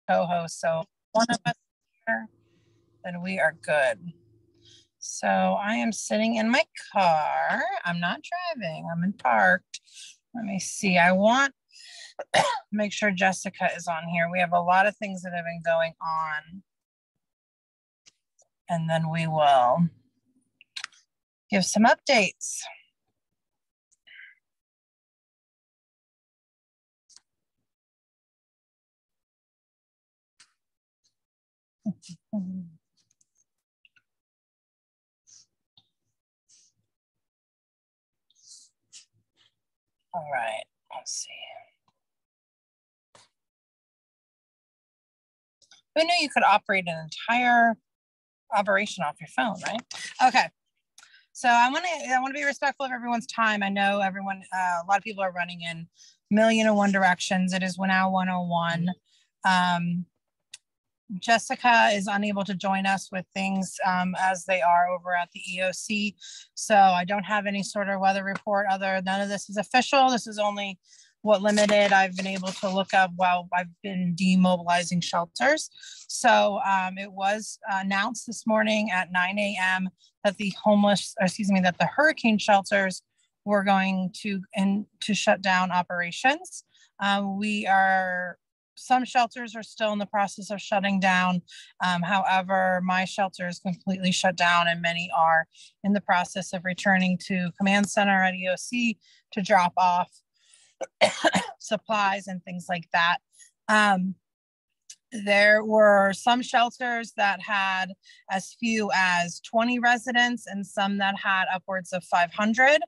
co-host. So one of us here, then we are good. So I am sitting in my car. I'm not driving. I'm in parked. Let me see. I want to make sure Jessica is on here. We have a lot of things that have been going on. And then we will give some updates. All right, let's see. Who knew you could operate an entire operation off your phone, right? Okay. So I want to be respectful of everyone's time. I know everyone, a lot of people are running in million and one directions. It is now 1:01. Jessica is unable to join us with things as they are over at the EOC. So I don't have any sort of weather report. None of this is official. This is only what limited I've been able to look up while I've been demobilizing shelters. So it was announced this morning at 9 a.m. that that the hurricane shelters were going to shut down operations. Some shelters are still in the process of shutting down. However, my shelter is completely shut down, and many are in the process of returning to command center at EOC to drop off supplies and things like that. There were some shelters that had as few as 20 residents and some that had upwards of 500.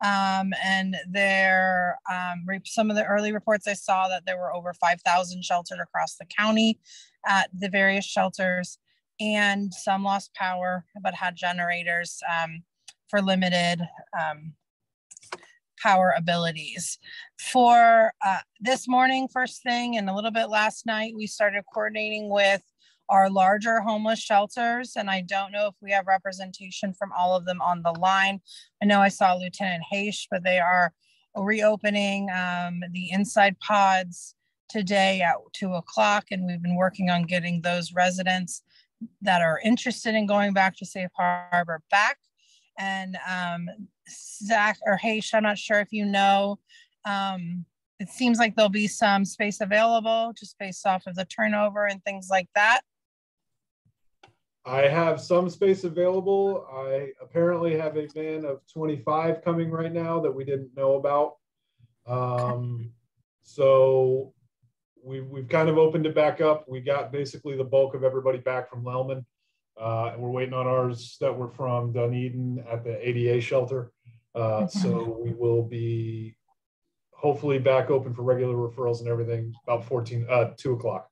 And some of the early reports I saw that there were over 5,000 sheltered across the county at the various shelters, and some lost power but had generators for limited power abilities. For this morning, first thing, and a little bit last night, we started coordinating with our larger homeless shelters, and I don't know if we have representation from all of them on the line. I know I saw Lieutenant Haish, but they are reopening the inside pods today at 2:00, and we've been working on getting those residents that are interested in going back to Safe Harbor back. And Zach or Haish, I'm not sure if you know, it seems like there'll be some space available just based off of the turnover and things like that. I have some space available. I apparently have a van of 25 coming right now that we didn't know about. So we've kind of opened it back up. We got basically the bulk of everybody back from Lellman. And we're waiting on ours that were from Dunedin at the ADA shelter. So we will be hopefully back open for regular referrals and everything about 2:00.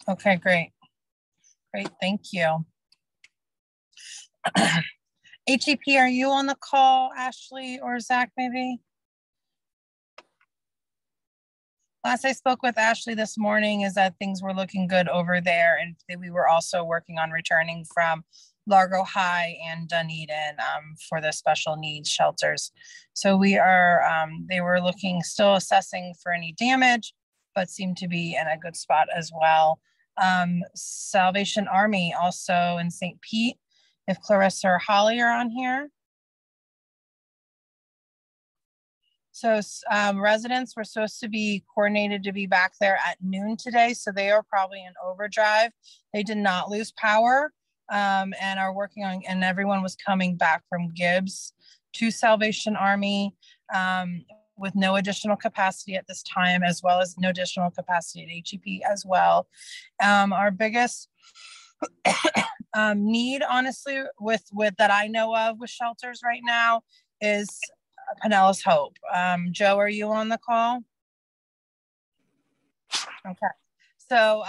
Okay, great. Great, thank you. HEP, are you on the call, Ashley or Zach, maybe? Last I spoke with Ashley this morning is that things were looking good over there, and we were also working on returning from Largo High and Dunedin for the special needs shelters. So we are, they were still assessing for any damage, but seemed to be in a good spot as well. Salvation Army also in St. Pete, if Clarissa or Holly are on here. So residents were supposed to be coordinated to be back there at noon today, so they are probably in overdrive. They did not lose power and are working on, and everyone was coming back from Gibbs to Salvation Army with no additional capacity at this time, as well as no additional capacity at HEP as well. Our biggest need, honestly, with that I know of with shelters right now is Pinellas Hope. Joe, are you on the call? Okay. So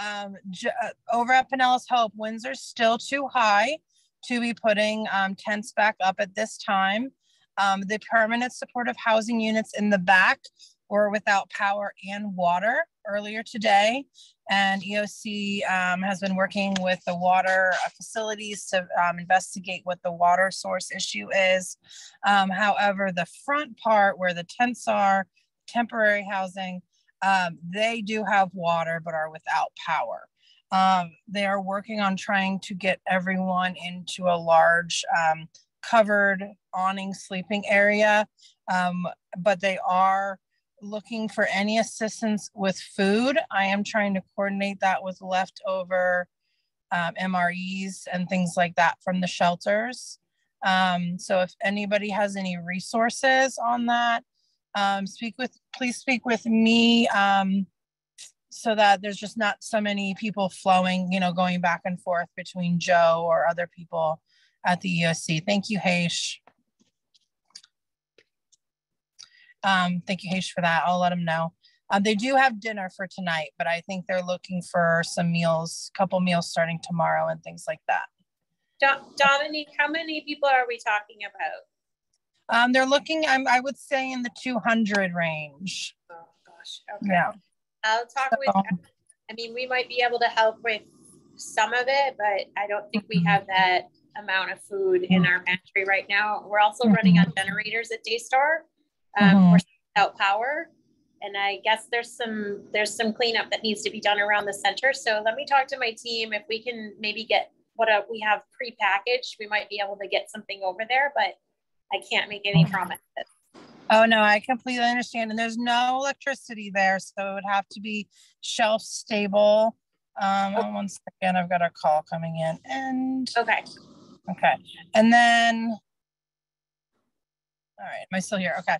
over at Pinellas Hope, winds are still too high to be putting tents back up at this time. The permanent supportive housing units in the back were without power and water earlier today. And EOC has been working with the water facilities to investigate what the water source issue is. However, the front part where the tents are, temporary housing, They do have water, but are without power. They are working on trying to get everyone into a large covered awning sleeping area, but they are looking for any assistance with food. I am trying to coordinate that with leftover MREs and things like that from the shelters. So if anybody has any resources on that, please speak with me, so that there's just not so many people flowing, going back and forth between Joe or other people at the EOC. Thank you, Haish. Thank you, Haish, for that. I'll let them know. They do have dinner for tonight, but I think they're looking for some meals, couple meals starting tomorrow and things like that. Dominique, how many people are we talking about? They're looking, I would say, in the 200 range. Oh gosh. Okay. Yeah. I'll talk with, I mean, we might be able to help with some of it, but I don't think we have that amount of food in our pantry right now. We're also running on generators at Daystar. We're without power. And I guess there's some cleanup that needs to be done around the center. So let me talk to my team if we can maybe get we have pre-packaged. We might be able to get something over there, but I can't make any promises. Oh no, I completely understand. And there's no electricity there, so it would have to be shelf stable. One second, I've got a call coming in. And okay. And then, all right, am I still here? Okay.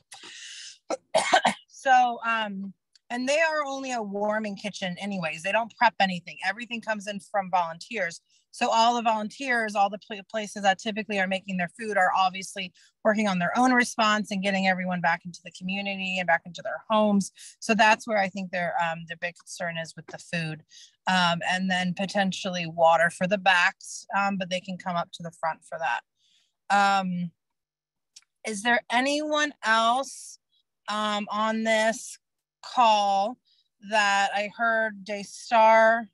So, and they are only a warming kitchen anyways. They don't prep anything. Everything comes in from volunteers. So all the volunteers, all the places that typically are making their food are obviously working on their own response and getting everyone back into the community and back into their homes. So that's where I think their big concern is with the food. And then potentially water for the backs, but they can come up to the front for that. Is there anyone else on this call that I heard Daystar?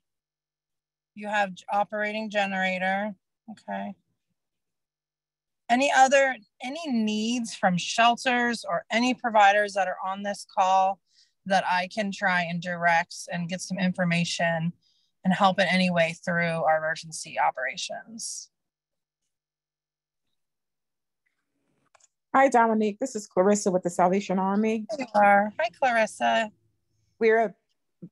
You have operating generator. Okay. Any needs from shelters or any providers that are on this call that I can try and direct and get some information and help in any way through our emergency operations? Hi, Dominique. This is Clarissa with the Salvation Army. There you are. Hi, Clarissa. We're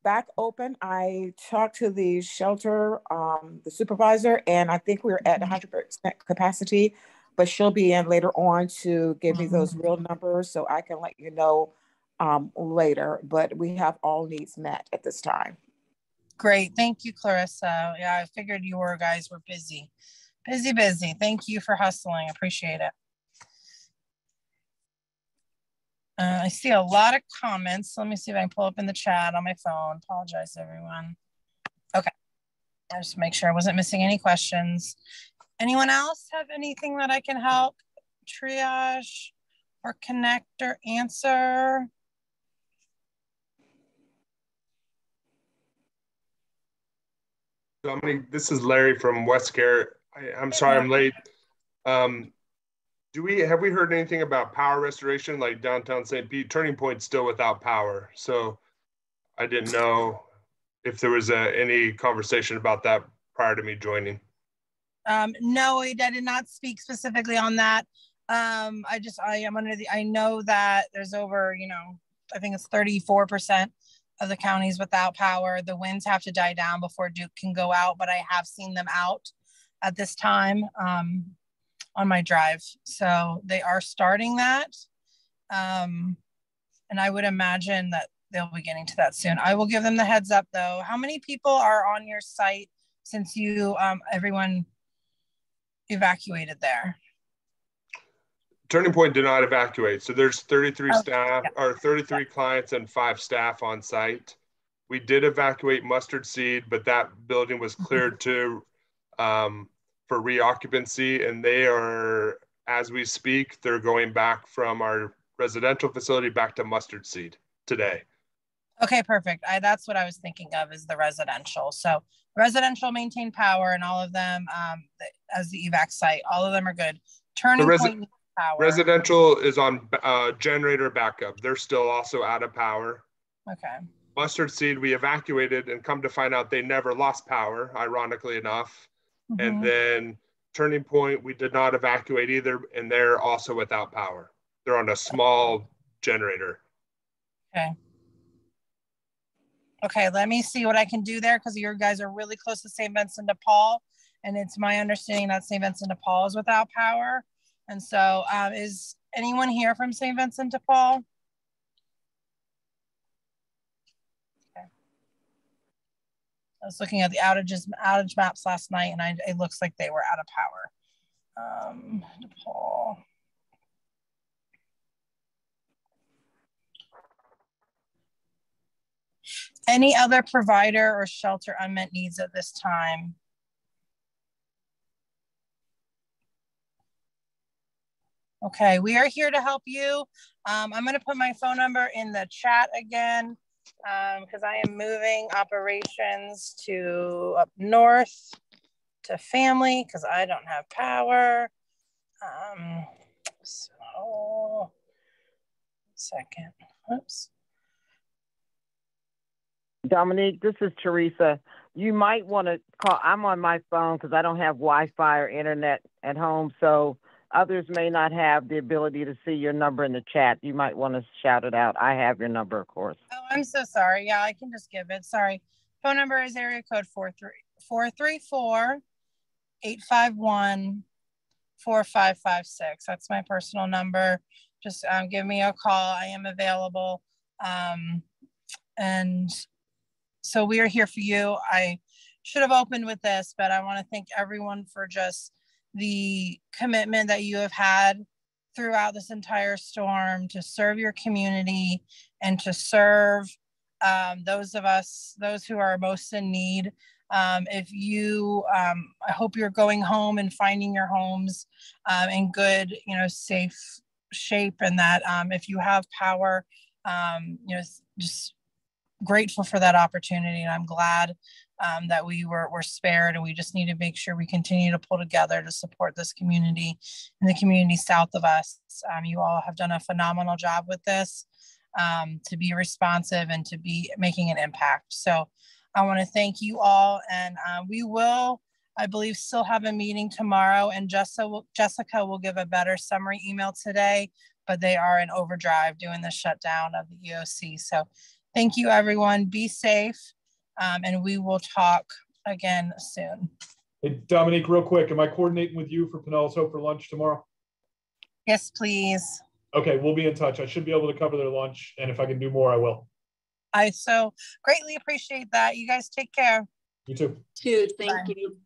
back open. I talked to the shelter, the supervisor, and I think we're at 100% capacity, but she'll be in later on to give me those real numbers so I can let you know later, but we have all needs met at this time. Great. Thank you, Clarissa. Yeah, I figured you guys were busy. Busy. Thank you for hustling. I appreciate it. I see a lot of comments. Let me see if I can pull up in the chat on my phone. Apologize, everyone. Okay. I just make sure I wasn't missing any questions. Anyone else have anything that I can help triage or connect or answer? Dominique, this is Larry from Westcare. I'm sorry I'm late. Have we heard anything about power restoration, like downtown St. Pete? Turning Point's still without power, so I didn't know if there was any conversation about that prior to me joining. No, I did not speak specifically on that. I know that there's over, I think it's 34% of the counties without power. The winds have to die down before Duke can go out, but I have seen them out at this time on my drive. So they are starting that. And I would imagine that they'll be getting to that soon. I will give them the heads up though. How many people are on your site since everyone evacuated there? Turning Point did not evacuate. So there's 33 staff or 33 clients and 5 staff on site. We did evacuate Mustard Seed, but that building was cleared for reoccupancy, and they are, as we speak, they're going back from our residential facility back to Mustard Seed today. Okay, perfect. That's what I was thinking of, is the residential. So residential maintain power, and all of them as the evac site, all of them are good. Turning Point power. Residential is on generator backup. They're still also out of power. Okay. Mustard Seed, we evacuated and come to find out they never lost power, ironically enough. And then Turning Point, we did not evacuate either, and they're also without power. They're on a small generator. Okay. Okay, let me see what I can do there, because your guys are really close to St. Vincent de Paul, and it's my understanding that St. Vincent de Paul is without power. And so is anyone here from St. Vincent de Paul? Okay. I was looking at the outage maps last night, and it looks like they were out of power. DePaul. Any other provider or shelter unmet needs at this time? Okay, we are here to help you. I'm going to put my phone number in the chat again, because I am moving operations to up north to family because I don't have power. So, second, oops. Dominique, this is Teresa. You might want to call. I'm on my phone because I don't have Wi-Fi or internet at home, so others may not have the ability to see your number in the chat. You might want to shout it out. I have your number, of course. Oh, I'm so sorry. Yeah, I can just give it. Sorry. Phone number is area code 434-851-4556. That's my personal number. Just give me a call. I am available. And so we are here for you. I should have opened with this, but I want to thank everyone for just the commitment that you have had throughout this entire storm to serve your community and to serve those who are most in need. If you, I hope you're going home and finding your homes in good, safe shape, and that if you have power, just grateful for that opportunity. And I'm glad that we were spared, and we just need to make sure we continue to pull together to support this community and the community south of us. You all have done a phenomenal job with this, to be responsive and to be making an impact. So I want to thank you all, and we will, I believe, still have a meeting tomorrow, and Jessica will give a better summary email today, but they are in overdrive doing the shutdown of the EOC. So thank you, everyone. Be safe, and we will talk again soon. Hey, Dominique, real quick, am I coordinating with you for Pinellas Hope for lunch tomorrow? Yes, please. Okay, we'll be in touch. I should be able to cover their lunch, and if I can do more, I will. I so greatly appreciate that. You guys take care. You too. Thank you.